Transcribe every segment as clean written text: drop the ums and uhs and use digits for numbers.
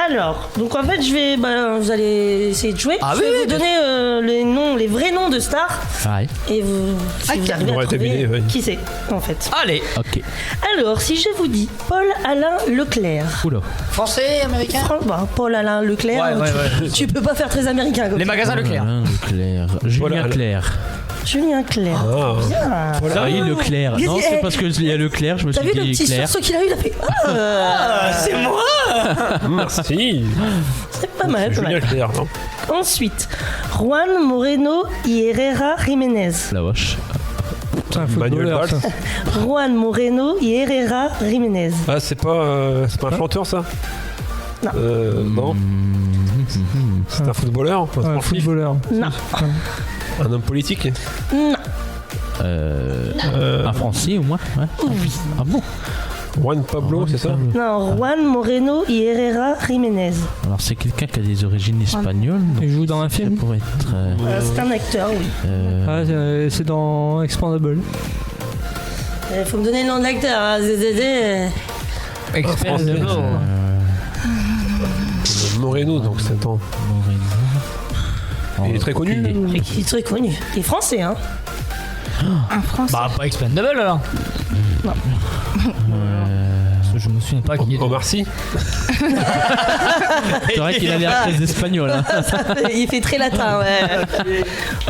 Alors, donc en fait, vous allez essayer de jouer. Je vais vous donner les vrais noms de stars. Ouais. Et si vous arrivez à trouver qui c'est, en fait. Allez. Ok. Alors, si je vous dis Paul-Alain Leclerc. Oula. Français, américain. Paul-Alain Leclerc. Tu peux pas faire très américain. Comme les magasins Leclerc. Julien Clerc. Julien Clerc. Bien. Paris Leclerc. Non, c'est parce qu'il y a Leclerc, je me suis dit T'as vu le petit Claire. sursaut qu'il a eu, il a fait c'est moi. Merci. C'est pas mal. Julien Clerc, non? Ensuite, Juan Moreno y Herrera Jiménez. La vache. C'est un footballeur, ça. Juan Moreno y Herrera Jiménez. Ah, c'est pas un chanteur, ça? Non. Non. C'est un footballeur? Un footballeur. Non. Un homme politique? Non. Un Français au moins, ouais. Oui. Ah bon? Juan Pablo, c'est ça? Non, Juan Moreno y Herrera Jiménez. Alors c'est quelqu'un qui a des origines espagnoles. Il joue dans un film? Ça pourrait être... C'est un acteur, oui. C'est dans Expandable. Il faut me donner le nom de l'acteur. Hein. Expert. Moreno, donc c'est un... Il est très connu. Il est très connu. Il est français, hein. Un Français. Bah, pas Expendable alors. Non. Je me souviens pas qui est. Omar Sy. C'est vrai qu'il a l'air très espagnol. Hein. Il fait très latin, ouais.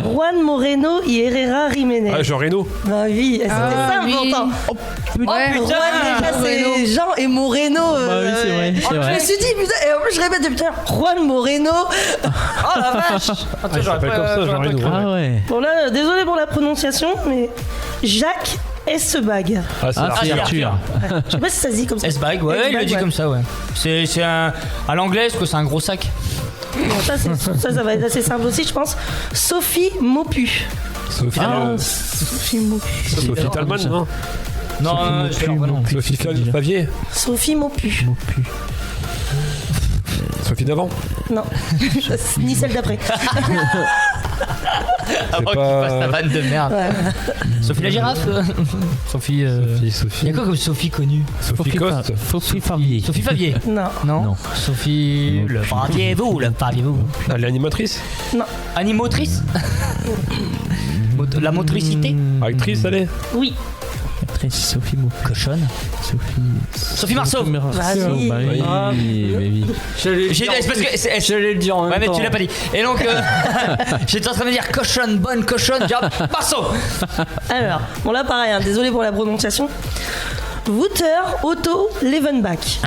Juan Moreno y Herrera Jiménez. Ah, Jean Reno. Bah oui, c'était simple, pourtant. Ouais, Juan, déjà, c'est Jean et Moreno. Bah oui, c'est vrai. C'est Je vrai. me suis dit, putain, et en plus, je répète, putain, Juan Moreno. Oh la vache. Il s'appelle comme ça, Jean Reno. Ah ouais. Bon, là, désolé pour la prononciation, mais Jacques Essebag. Ah, c'est C'est Arthur. Je sais pas si ça se dit comme ça. S-Bag, ouais, il le dit comme ça, ouais. C'est un. À l'anglaise, quoi, c'est un gros sac. Bon, ça va être assez simple aussi, je pense. Sophie Maupu. Sophie Sophie Talman, non? Non, Sophie Favier. Sophie Maupu. Sophie d'avant. Non, ni celle d'après. Avant qu'il fasse ta vanne de merde. Ouais. Sophie la girafe. Sophie. Il y a quoi comme Sophie connue? Sophie Coste. Sophie Favier. Sophie Favier. Non. Non. Sophie. Le parliez-vous, le parliez-vous. Elle est animatrice. Non. Animatrice. La motricité. Actrice, elle est. Oui. Actrice Sophie Mou. Cochonne. Sophie Marceau. Vas-y. Bah oui. C'est parce que J'allais le dire en même ouais, mais temps. tu l'as pas dit. Et donc, j'étais en train de me dire cochonne, bonne cochonne, dire Marceau. Alors, bon là pareil, hein, désolé pour la prononciation. Wouter Otto Levenbach.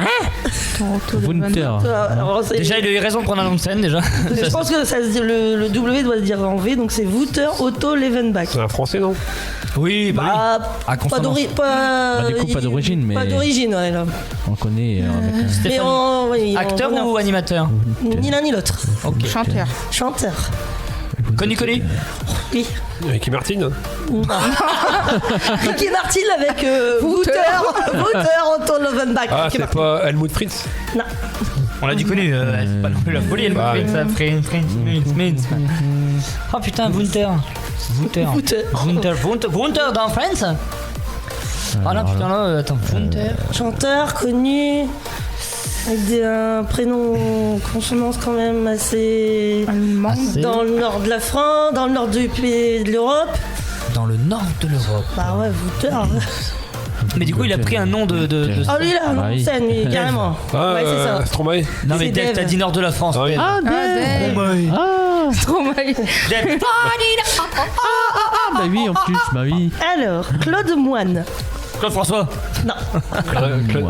Wunter. Déjà, il a eu raison de prendre un nom de scène, déjà. Je pense que le W doit se dire en V, donc c'est Wouter Otto Levenbach. C'est un français, non? Oui, bah Bah, À consonance. Bah, du coup, pas d'origine, mais- Pas d'origine, ouais, là. On connaît avec Mais oui, Acteur ou animateur? Ni l'un ni l'autre. Ok. Chanteur. Chanteur. Connu. Oui. Ricky Martin. Ricky Martin avec Wouter Otto Levenbach. Ah, Ricky c'est Martin. pas Helmut Fritz. Non. On l'a dit connu, c'est pas non plus la folie, elle Bah, ça Fritz. Oh putain, Wunter dans Friends. Ah là putain là, attends, Wunter. Chanteur connu avec un prénom consonance quand même assez Allemand. dans le nord de la France, dans le nord du pays de l'Europe. Dans le nord de l'Europe. Bah ouais, Wouter. Mais du coup, il a pris un nom de. Ah lui là, non, oui. scène, lui, carrément. Ah, Ouais, c'est ça. Stromae. Non mais C'est Dave, Dave. t'as dit nord de la France. Ah oui. Ah, Dave. Stromae. Dave. bah oui, en plus, bah oui. Alors, Claude Moine. Claude François. Non,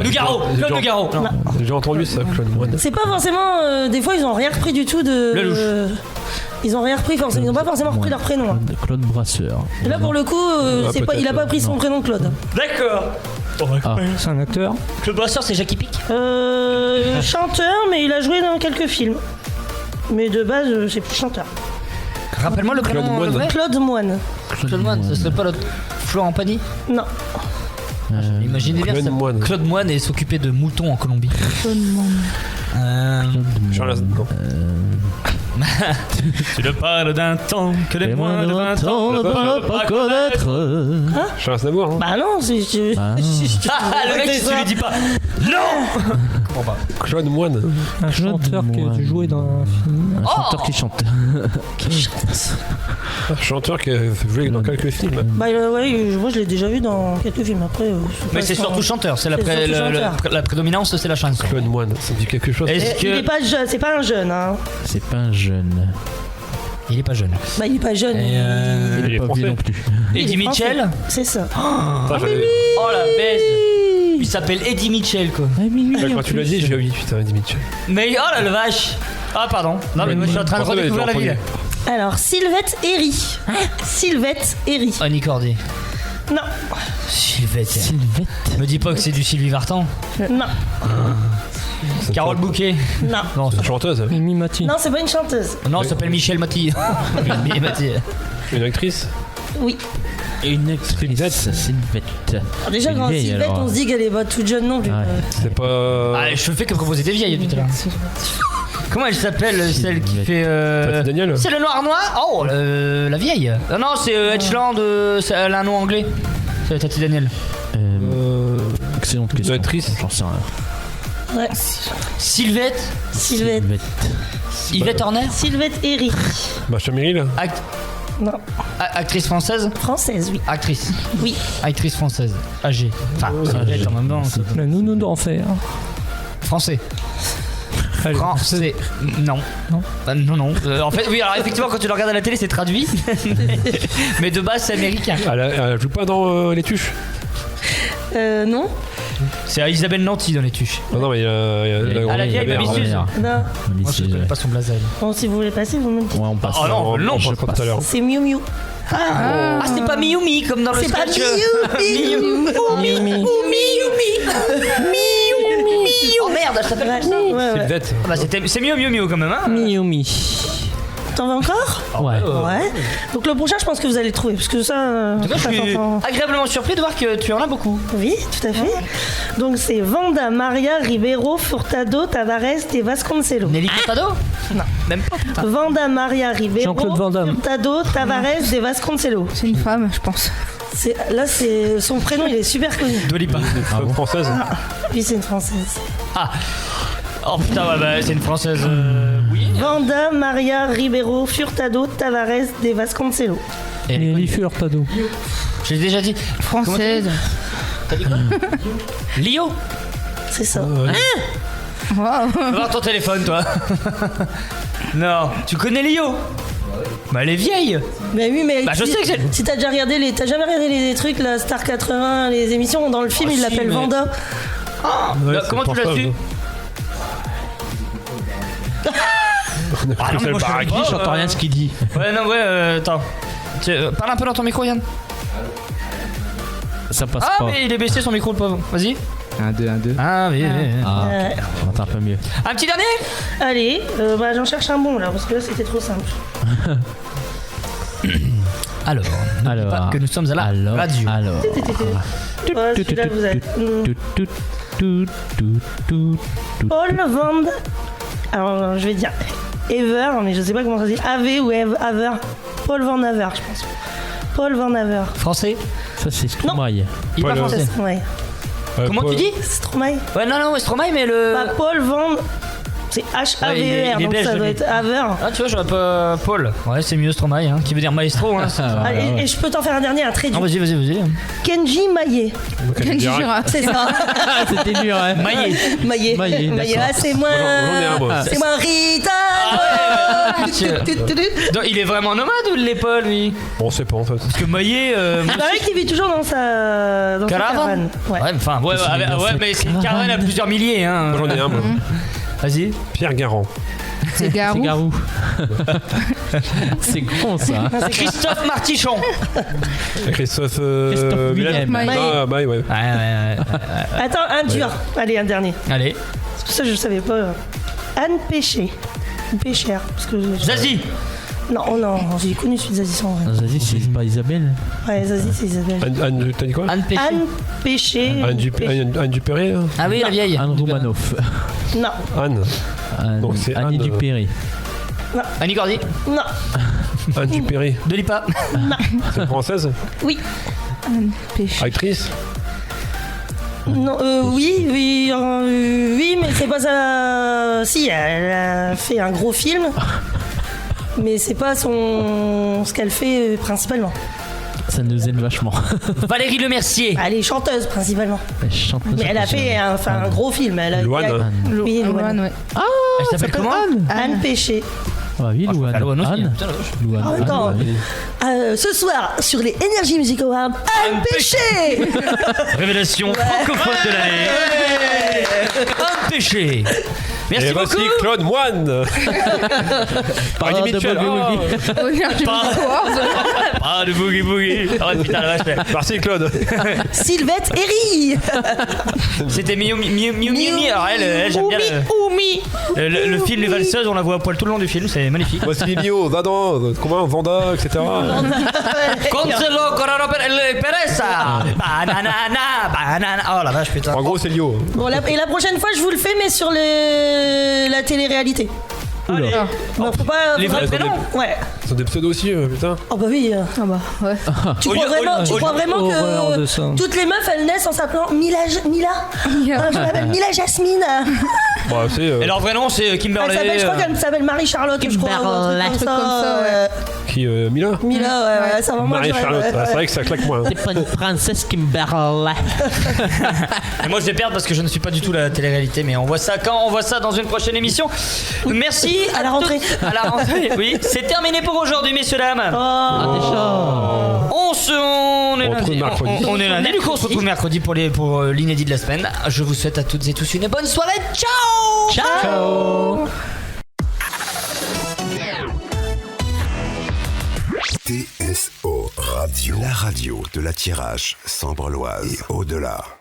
Nougaro. Claude Nougaro. non. J'ai entendu ça, Claude Moine. C'est pas forcément. Des fois, ils ont rien repris du tout de. Lelouch. Ils ont rien repris, ils ont pas forcément repris leur prénom. Hein. Claude Brasseur. Et là, pour le coup, c'est pas, il a pas pris son prénom Claude. D'accord. C'est un acteur. Claude Brasseur, c'est Jackie Pic. Chanteur, mais il a joué dans quelques films. Mais de base, c'est plus chanteur. Rappelle-moi le Claude prénom. Moine. le vrai. Claude Moine. Claude Moine, ce serait pas l'autre Florent Pagny? Non. Imaginez bien Claude ça. Moine. Claude Moine et s'occuper de moutons en Colombie. Charles Aznavour. Tu ne parles d'un temps que les Les moins de 20 ans ne peuvent pas connaître. Charles Aznavour, hein. Bah non, c'est. Ah. Ah, le mec, tu lui dis pas. Non. comprends pas. Claude Moine. Un chanteur qui a joué dans un film. Un chanteur qui chante. Un chanteur qui a joué dans quelques films. Bah ouais, moi je l'ai déjà vu dans quelques films. Après, Mais c'est surtout chanteur, c'est la, C'est surtout chanteur. la prédominance, c'est la chanson. Claude Moine, ça me dit quelque chose. Est-ce Il que est pas jeune, c'est pas un jeune. Hein. C'est pas un jeune. il est pas jeune? Bah il est pas jeune. Et Il il est est pas français. vieux non plus. Il est Eddie français. Mitchell? C'est ça. Ah, j'avais- Oh la baise! Il s'appelle Eddie Mitchell quoi. Quand tu l'as dit, j'ai dit putain, Eddie Mitchell. Mais oh la vache! Ah pardon. Non mais moi je suis en train de Pourtant, il redécouvrir la était en ville. Alors, Sylvette Herry. Sylvette Herry. Annie Cordy. Non, Sylvette. Sylvette. Me dis pas que c'est du Sylvie Vartan. non, Carole Bouquet. non. Non, C'est une chanteuse. Mimi Mati. Non, c'est pas une chanteuse. non, ça s'appelle Michel Maty. Michel Maty. Une actrice. Oui. Une actrice. Sylvette. Alors déjà, Une quand vieille, Sylvette, alors. on se dit qu'elle est pas toute jeune non plus. Ouais. C'est pas. Ah, je fais comme vous étiez vieille depuis tout à l'heure. Comment elle s'appelle celle qui fait Tati Daniel. C'est le noir. Oh, la vieille. Ah non, c'est Edgeland. Elle a un nom anglais. C'est Tati Daniel. Excellente question. actrice. J'en sais rien. Ouais. Sylvette. Sylvette. Yvette Horner. Sylvette Herry. Macha Meryl. Non. Actrice française. Française, oui. Actrice. Oui. Actrice française. Âgée. Enfin, Sylvette en même temps. La nounou d'enfer. Français. Allez, Français. Non. Non. Non. En fait, oui, alors effectivement, quand tu le regardes à la télé, c'est traduit. Mais de base, c'est américain. Elle joue pas dans Les Tuches. Non. C'est Isabelle Nanty dans les tuches. Non, mais il y a Ah, la vieille mère, Babysuse. Non. Moi, je connais pas son blaze. Bon, si vous voulez passer, vous me dites. Ouais, on passe. Oh non, non, je je pense tout à l'heure. C'est Miu Miu. Ah, c'est pas Miyumi comme dans le C'est pas sketch. Miu Miu. Oh merde, je t'appelle comme ça. Ouais, ouais. Sylvette. Ah bah, c'est mieux quand même, hein. Miumi. T'en veux encore? Ouais. Ouais. Donc le prochain, je pense que vous allez le trouver. Parce que ça. En tout cas, je suis agréablement surpris de voir que tu en as beaucoup. Oui, tout à fait. Donc c'est Wanda Maria Ribeiro Furtado Tavares de Vasconcelos. Nelly Furtado? Non. Même pas. putain. Vanda Maria Ribeiro Jean-Claude Van Damme. Furtado Tavares de Vasconcelos. C'est une femme, je pense. Là, c'est son prénom, il est super connu. Dua Lipa. Femme française. Puis c'est une française. Ah. Oh putain, ouais, bah, c'est une française. Oui. Vanda Maria Ribeiro Furtado Tavares de Vasconcelos. Nelly Furtado. Je l'ai déjà dit. Française. T'as dit quoi? Lio. C'est ça. Waouh. Va voir ton téléphone, toi. Non. Tu connais Lio? Bah, elle est vieille. Mais oui, mais Bah, je sais que c'est- si t'as déjà regardé t'as jamais regardé les trucs, la Star 80, les émissions dans le film, Oh, il si, l'appelle mais- Vanda. Ouais, Bah, c'est comment tu l'as portable. su? Ah non, mais moi, je savais pas, J'entends rien de ce qu'il dit. Ouais, non, ouais, attends. Parle un peu dans ton micro, Yann. Ça passe Ah, pas. mais il est baissé son micro, le pauvre. Vas-y. 1, 2, 1, 2. Ah, oui. Ah, Euh, on entend un peu mieux. Un petit dernier? Allez, j'en cherche un bon là, parce que là c'était trop simple. Alors, n'oubliez pas que nous sommes à la radio. Alors. Ouais, celui-là, vous êtes. Paul Van. Alors je vais dire Ever, mais je sais pas comment ça se dit. AV ou Aver. Paul Van Aver, je pense. Paul Van Aver. Français? Ça, c'est Stromae. Il parle Paul, français. Ouais. Comment Paul- tu dis? Stromae. Ouais, non, Stromae, mais le. Pas Paul Van. C'est Ouais, il est H-A-V-E-R, donc belge, ça doit lui. être Aver. Ah, tu vois, j'aurais pas Paul. Ouais, c'est mieux Stromae, hein, qui veut dire maestro. Hein. Ah, et je peux t'en faire un dernier, un très Non, dur. vas-y. Kenji Maillet. Kenji Girac. C'est ça. Ah, c'était dur, hein. Maillé. Maillet. Maillet, d'accord. Ah, c'est moi. J'en ai un, moi. C'est moi Rita. Donc, il est vraiment nomade ou de l'épaule, lui? On sait pas en fait. Parce que Maillé. Il paraît qu'il vit toujours dans sa caravane. Ouais. Ouais, enfin, ouais, mais c'est une caravane à plusieurs milliers, hein. Moi, j'en ai un, moi. Vas-y. Pierre Garand. C'est C'est Garou. Garou. C'est con, ça. Christophe Martichon. Christophe Christophe Willem. Maillet. Ah, bah ouais. Ouais. Attends, un dur. Allez, un dernier. Allez. Parce que ça, je savais pas. Anne Péché. Ou Péchère. Parce que Zazie. Non, oh non, j'ai connu celui de Zazie sans vrai. Vas-y, c'est pas Isabelle. Ouais, Zazie, c'est Isabelle. Anne, t'as dit quoi? Anne Péché. Anne Péché. Anne Dupéré là. Ah oui, la vieille. Anne Roumanoff. Non, Anne. Donc c'est Annie Anne. Dupéry. Annie Cordy. non, Anne Dupéré. De Lipa. C'est une française. oui, Anne Péché. Actrice. Non, oui, mais c'est pas ça. Si, elle a fait un gros film, mais c'est pas ce qu'elle fait principalement. Ça nous aide vachement. Valérie Lemercier. Elle est chanteuse principalement. Elle chante Mais elle a fait un gros film. Louane. Oui, Louane. Louane, ouais. Elle s'appelle comment? Anne Péché. Ah oui, Louane. Louane aussi. Anne. Putain, la vache. Louane. En même temps, Anne, ce soir sur les Energy Music Awards, Anne Péché. Révélation francophone de l'année. Un péché. Merci Et beaucoup. voici Claude Moine. Paris de Mitchell. Boogie Woogie. Energy Music Awards. Ah, de boogie boogie. Oh putain, la vache. Merci Claude. Sylvette Herry. C'était Miu. Alors elle j'aime bien le film Les Valseuses. On la voit à poil tout le long du film. C'est magnifique. Voici Mio, Vadan, comment Vanda, etc. Consuelo Corrado Pereza. Banana. Oh la vache, putain. En gros, c'est Lio. Bon, et la prochaine fois, je vous le fais, mais sur la télé-réalité. Oula. Non, faut pas. Les vrais prénoms. Ouais. Ils ont des pseudos aussi, putain. Oh bah oui. Ah bah, ouais. Tu crois vraiment Horreur de que ça. toutes les meufs elles naissent en s'appelant Mila je m'appelle Mila Jasmine. Bah, c'est. Et leur vrai nom c'est Kimberly. Je crois qu'elle s'appelle Marie-Charlotte, je crois. Un truc comme ça, ouais. Qui Mila Mila, ouais, ça va moi. Marie-Charlotte. Ouais, c'est vrai que ça claque moins. C'est pas une princesse Kimberly. Et moi je vais perdre parce que je ne suis pas du tout la télé-réalité, mais on voit ça quand on voit ça dans une prochaine émission. Merci À la rentrée. À la rentrée, oui. C'est terminé pour aujourd'hui, messieurs dames. On est lundi. mercredi. On est lundi. Du coup, on se retrouve mercredi pour l'inédit de la semaine. Je vous souhaite à toutes et tous une bonne soirée. Ciao. Ciao. TSO Radio, la radio de la Thiérache, Sambre-Loise et au-delà.